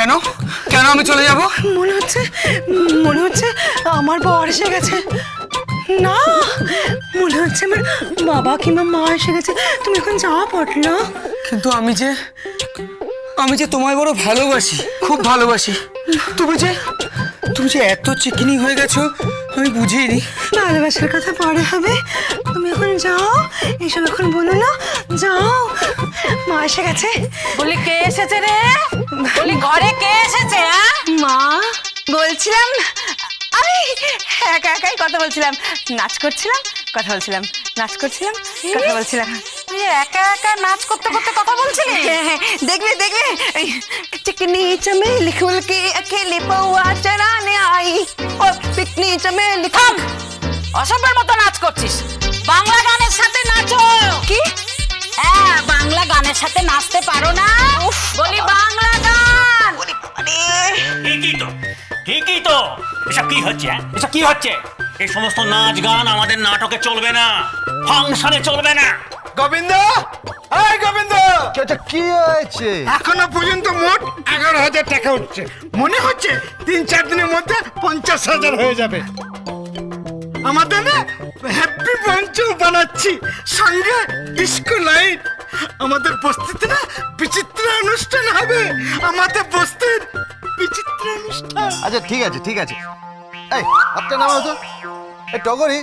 কেন কেন আমি চলে যাব? মনে হচ্ছে আমার বর এসে গেছে। না, মনে হচ্ছে আমার বাবা কিংবা মা এসে গেছে। তুমি এখন যাওয়া পটলো। কিন্তু আমি যে তোমায় বড় ভালোবাসি, খুব ভালোবাসি। তুমি যে এত চিকনি হয়ে গেছো আমি বুঝিনি। ভালোবাসার কথা পরে হবে, তুমি এখন যাও। এইসব এখন বলো না, যাও। মা এসে গেছে। বলি কে এসেছে রে? বলি ঘরে কে এসেছে? মা, বলছিলাম আমি একা একাই কথা বলছিলাম, নাচ করছিলাম, কথা বলছিলাম, নাচ করছিলাম, কথা বলছিলাম। তুই একা একা নাচ করতে করতে কথা বলছিলি? देखने चिकनी चमेली खुल के अकेले पौआ चराने आई और पिकनी चमेली থাম, অসভ্যের মতো নাচ করছিস। বাংলা গানের সাথে নাচো। কি? হ্যাঁ, বাংলা গানের সাথে নাচতে পারো না? বলি বাংলা গান। ঠিকই তো এসব কি হচ্ছে? এসব কি হচ্ছে? এই সমস্ত নাচ গান আমাদের নাটকে চলবে না, ফাংশনে চলবে না। গোবিন্দ, এই গোবিন্দ, কি হয়েছে? এখনো পর্যন্ত মোট 11,000 টাকা উঠছে। মনে হচ্ছে 3-4 দিনের মধ্যে 50,000 হয়ে যাবে। আমাদের না হ্যাপি পঞ্চম বানাচ্ছি, সঙ্গে ডিস্কো লাইট। আমাদের বস্তিতে না বিচিত্র অনুষ্ঠান হবে। আমাদের বস্তির বিচিত্র অনুষ্ঠান। আচ্ছা ঠিক আছে এই হাতটা নামাও তো। এই টগরি,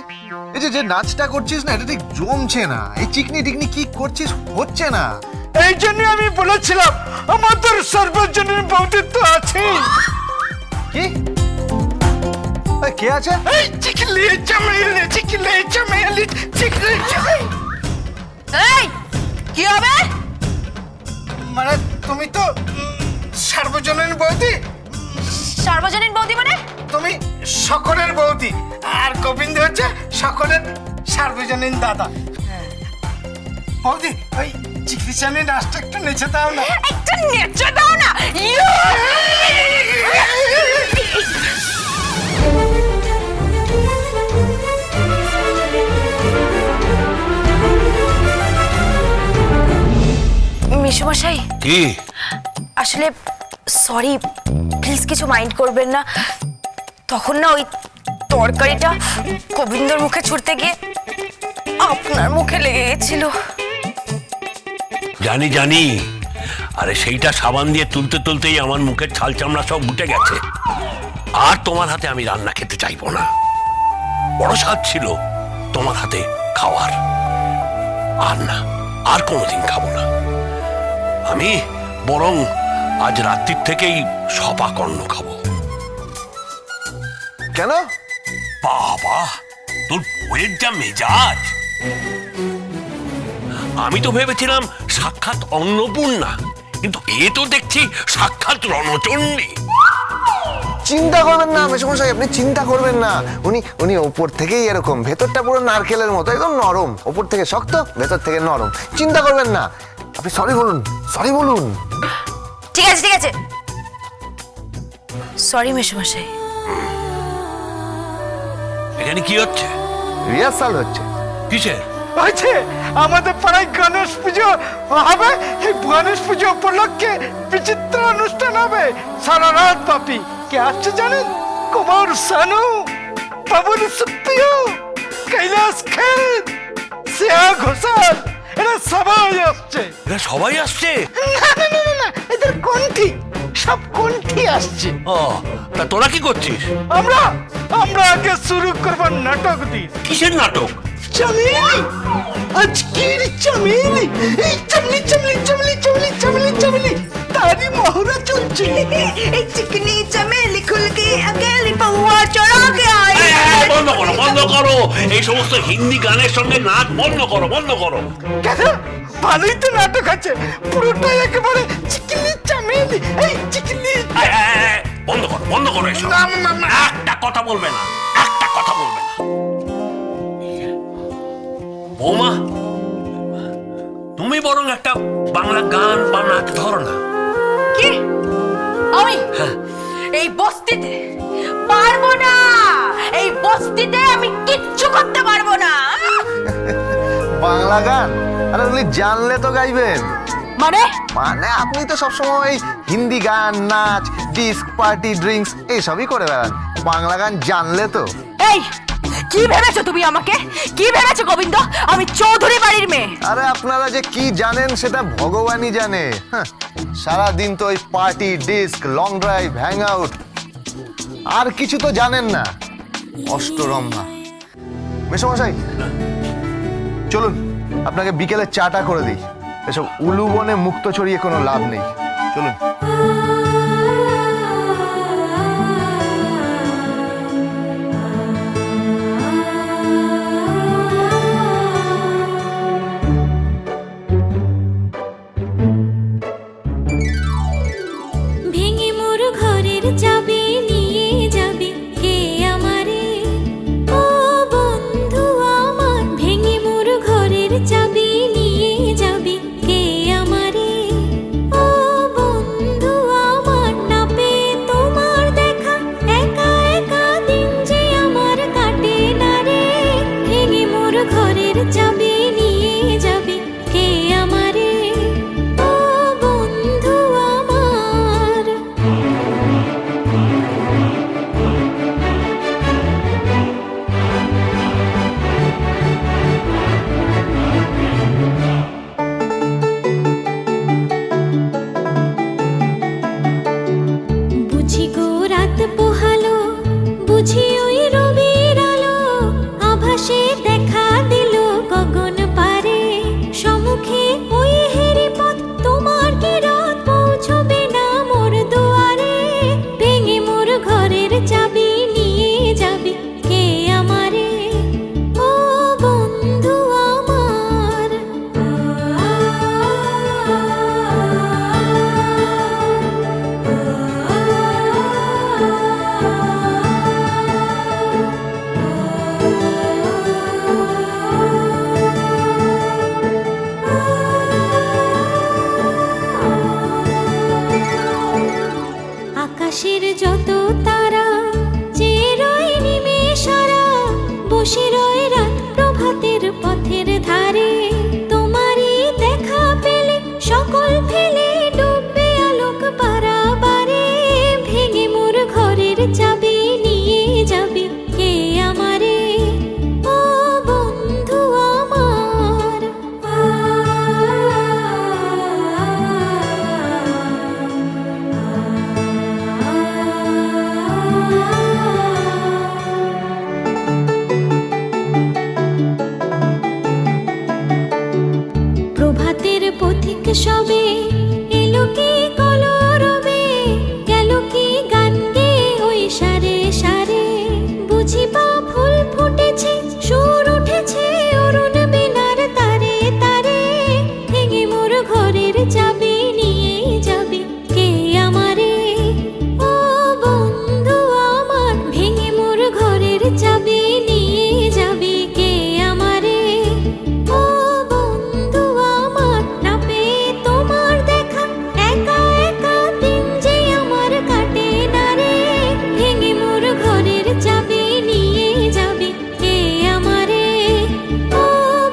এই যে নাচটা করছিস না, এটা ঠিক জমছে না। এই চিকনি টিকনি কি করছিস, হচ্ছে না। এই জন্য আমি বলেছিলাম আমাদের সর্বজনীন বৌদিত্ব আছে। কি? এই কে আছে? এই চিকলি চমেলি, চিকলি চমেলি, চিকলি চমেলি। এই কি হবে? মানে তুমি তো সর্বজনীন বৌদি। সার্বজনীন বৌদি মানে? তুমি সকলের বৌদি, আর গোবিন্দ হচ্ছে সকলের সার্বজনীন দাদা। বৌদি, ওই চিকলি চামেলি নাচটা একটু নেচে দাও না। একটু নেচে দাও না। মেশমশাই, কি? আসলে সরি, প্লিজ কিছু মাইন্ড করবেন না। তখন না ওই তরকারিটা গোবিন্দর মুখে ছুটতে গিয়ে আপনার মুখে লেগে গেছিল। জানি, আরে সেইটা সাবান দিয়ে তুলতে তুলতেই আমার মুখের ছাল চামড়া সব উঠে গেছে। আর তোমার হাতে আমি রান্না খেতে চাইবো না। বড় স্বাদ ছিল তোমার হাতে খাওয়ার, আর না, আর কোনোদিন খাবো না। আমি বরং আজ রাত্রির থেকেই সপা কর্ণ খাবো। কেন? বাবা, তোর বউয়ের যা মেজাজ! আমি তো ভেবেছিলাম সাক্ষাৎ অন্নপূর্ণা, কিন্তু এ তো দেখছি সাক্ষাৎ রণচণ্ডী। চিন্তা করবেন না মেশমশাই, আপনি চিন্তা করবেন না। উনি ওপর থেকেই এরকম, ভেতরটা পুরো নারকেলের মতো একদম নরম, ওপর থেকে শক্ত, ভেতর থেকে নরম। চিন্তা করবেন না, আপনি সরি বলুন। ঠিক আছে, সরি মেশমশাই। এখানে কি হচ্ছে? রিহার্সাল হচ্ছে। কিসের? আছে আমাদের পাড়ায় গণেশ পুজো হবে। এই গণেশ পুজো উপলক্ষে বিচিত্র অনুষ্ঠান হবে সারা রাত ব্যাপী। কে আসছে জানেন? কুমার শানু, বাবুল সুপ্রিয়, কৈলাস খের, শ্রেয়া ঘোষাল, এরা সবাই আসছে। এরা সবাই আসছে? না, এদের কণ্ঠী, সব কণ্ঠী আসছে। ও, তা তোরা কি করছিস? আমরা আগে শুরু করবো নাটক দিয়ে। কিসের নাটক? চমেলি, আজকের চমেলি, এই চমেলি চমেলি চমেলি চমেলি চমেলি চমেলি তারই মহড়া চলছে। এই চিকনি চমেলি খুল के अकेली पौआ चढ़ा के आई। বন্ধ করো এই সমস্ত হিন্দি গানের সঙ্গে নাচ বন্ধ করো। কেন? ভালোই তো নাটক আছে, পুরোটাই একেবারে চিকনি চমেলি, এই চিকনি। বন্ধ করো এসব। একটা কথা বলবে না। বৌমা, তুমি বরং একটা বাংলা গান বা নাচ ধরো না। কি? আমি এই বস্তিতে পারবো না, এই বস্তিতে আমি কিচ্ছু করতে পারবো না। বাংলা গান? আরে উনি জানলে তো গাইবেন। মানে মানে আপনি তো সবসময় হিন্দি গান, নাচ, ডিস্ক, পার্টি, ড্রিঙ্কস এইসবই করে বেড়ান। বাংলা গান জানলে তো। এই কি ভেবেছো তুমি আমাকে? কি ভেবেছো গোবিন্দ? আমি চৌধুরী বাড়ির মেয়ে। আরে আপনারা যে কি জানেন সেটা ভগবানই জানে। হ্যাঁ, সারাদিন তো ওই party, disc, long drive, hang out, আর কিছু তো জানেন না। অষ্টরম্ভা। মেসোমশাই চলুন, আপনাকে বিকেলে চাটা করে দিই। এসব উলুবনে মুক্ত ছড়িয়ে কোনো লাভ নেই। চলুন। ভেঙে মোর ঘরের চাবি নিয়ে যাবে কে আমারে? ও বন্ধু আমার, ভেঙে মোর ঘরের চাবি নিয়ে যাবে কে আমারে? ও বন্ধু আমার, না পেয়ে তোমার দেখা একা একা দিন যে আমার কাটে না রে। ভেঙে মোর ঘরের চাবি নিয়ে যাবে কে আমারে? ও বন্ধু আমার। বুঝি গো রাত পোহালো, বুঝি ওই রবির আলো, আভাসে দেখা দিল গগন পারে। সম্মুখে ওই হেরি পথ, তোমার কি রাত পৌঁছবে না মোর দুয়ারে? ভেঙে মোর ঘরের চাবি নিয়ে যাবে কে আমারে? ও বন্ধু আমার। আকাশের যত তারা চেয়ে রয় নিমেষারা, বসে রয় রাত প্রভাতের পথের ধারে। তোমারই দেখা পেলে সকল ফেলে ডুববে আলোক পারাবারে। ভেঙে মোর ঘরের চাবি নিয়ে যাবে কে আমারে? ও বন্ধু আমার। প্রভাতের পথিক সবে এলো কি কলরবে, গেল কি গান গে ওই সারে সারে। বুঝি বা ফুল ফুটেছে, সুর উঠেছে অরুণ বেলার তারে তারে। ভেঙে মোর ঘরের চাবি নিয়ে যাবে কে আমারে? ও বন্ধু আমার, ভেঙে মোর ঘরের চাবি নিয়ে যাবে কে আমারে? ও বন্ধু আমার, না পেয়ে তোমার দেখা একা একা দিন যে আমার কাটে না রে। ভেঙে মোর ঘরের চাবি নিয়ে যাবে কে আমারে? ও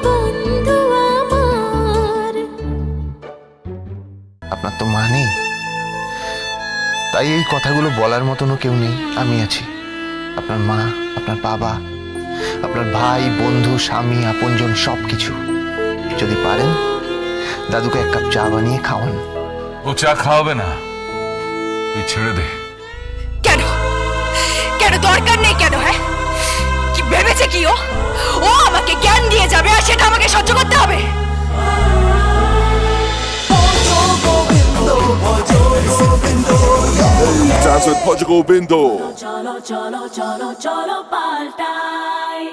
বন্ধু আমার। আপনার তো মা নেই, তাই এই কথাগুলো বলার মতনও কেউ নেই। আমি আছি। আপনার মা, আপনার বাবা, আপনার ভাই, বন্ধু, স্বামী, আপনজন সবকিছু। যদি পারেন দাদুকে এক কাপ চা বানিয়ে খাওয়ান। ও চা খাওয়াবে না, তুই ছেড়ে দে। কেন? কেন দরকার নেই কেন? হ্যাঁ, কি ভেবেছে কি ও? ও আমাকে জ্ঞান দিয়ে যাবে আর সেটা আমাকে সহ্য করতে হবে? Hey, Taz with Portugal Bindo. চলো চলো চলো চলো পাল্টাই।